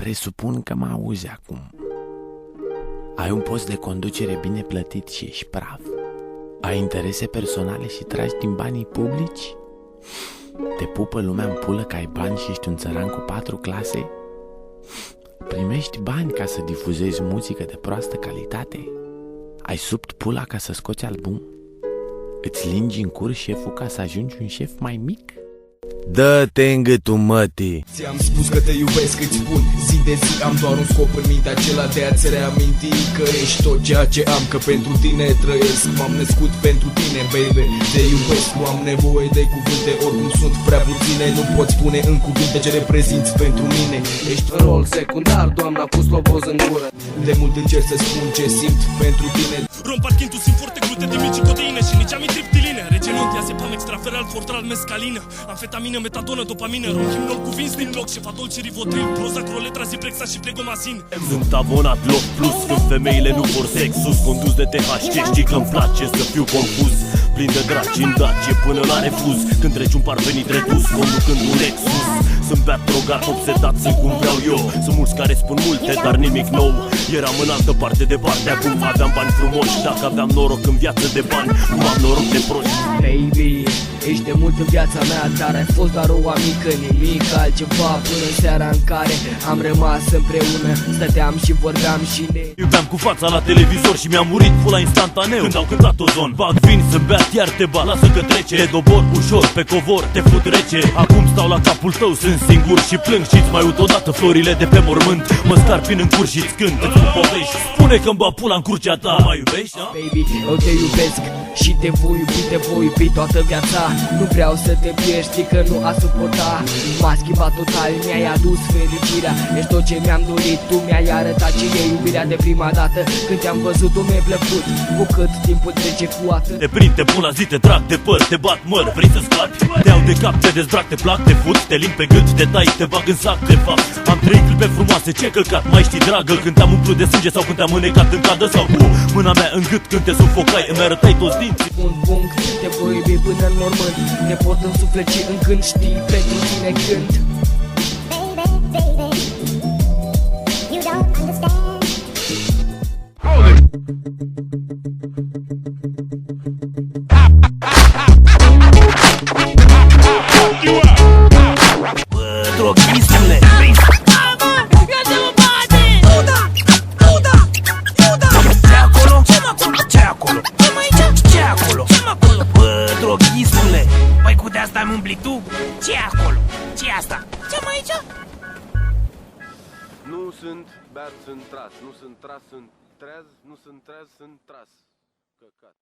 Presupun că mă auzi acum. Ai un post de conducere bine plătit și ești praf. Ai interese personale și tragi din banii publici? Te pupă lumea în pulă că ai bani și ești un țăran cu 4 clase? Primești bani ca să difuzezi muzică de proastă calitate? Ai subt pula ca să scoți album? Îți lingi în cur șeful ca să ajungi un șef mai mic? Dă-te în gâtul mătii! Ți-am spus că te iubesc, îți spun zi de zi. Am doar un scop în minte, acela de a-ți reaminti că ești tot ceea ce am, că pentru tine trăiesc. M-am născut pentru tine, baby, te iubesc. Nu am nevoie de cuvinte, oricum sunt prea puține. Nu pot spune în cuvinte ce reprezinți pentru mine. Ești în rol secundar, doamna pus loboz în gură. De mult încerc să spun ce simt pentru tine. Rom parchintul simt foarte glute, mici proteine și nici amitriptiline. Regenont, diazepam, extraferal, fortral, mescalină, amfetamină, metadonă, dopamină, rohimnol cu vinți din loc, șefadol și rivotril, prozac, roletra, ziprexa și plegomazin. Sunt abonat loc plus când femeile nu vor sexus, condus de THC, știi că-mi place să fiu confuz. Plin de draci în Dacie până la refuz, când treci un parvenit redus, conducând un Lexus. Sunt beat, drogat, obsedat, sunt cum vreau eu. Sunt mulți care spun multe, dar nimic nou. Eram în altă parte de parte, acum aveam bani frumoși. Dacă aveam noroc în viață de bani, nu am noroc de proști. Baby, ești de mult în viața mea, dar ai fost doar o amică, nimic altceva. Până în seara în care am rămas împreună, stăteam și vorbeam și ne iubeam cu fața la televizor și mi-a murit pula instantaneu când au cântat Ozon. Bag vin să beat, iar te ba, lasă că trece. Te dobor ușor pe covor, te fut rece. Acum stau la capul tău, sunt singur și plâng și-ți mai uit odată florile de pe mormânt. Mă scarpin în cur și-ți cânt, îți povești. Spune că-mi ba pula în curcea ta. Mă iubești, da? Baby, eu te iubesc și te voi iubi toată viața. Nu vreau să te pierzi, știi că nu a suporta. M-a schimbat total, mi-ai adus fericirea. Ești tot ce mi-am dorit, tu mi-ai arătat ce e iubirea de prima dată. Când te-am văzut, tu mi-ai plăcut. Cu cât timpul trece cu atât. Te prind, te pun la zi, te trag de păr, te bat măr. Vrei să scapi? Te iau de cap, te dezbrac, te plac, te fut, te limp pe gât, te tai, te bag în sac, de fapt. Am 3 clipe frumoase, ce călcat, mai știi dragă? Când te-am umplut de sânge sau când te-am înecat în cadă, sau cu mâna mea în gât când te sufocai, îmi arătai toți dinții. Un punct, te voi iubi până în mormânt. Te pot însufleci în când, știi, pentru tine cânt. You don't understand. Bă, drogistule, drogistule, păi cu de-asta am umblit tu? Ce-i acolo? Ce-i asta? Ce-am aici? Nu sunt beat, sunt tras. Nu sunt tras, sunt treaz. Nu sunt treaz, sunt tras. Căcat.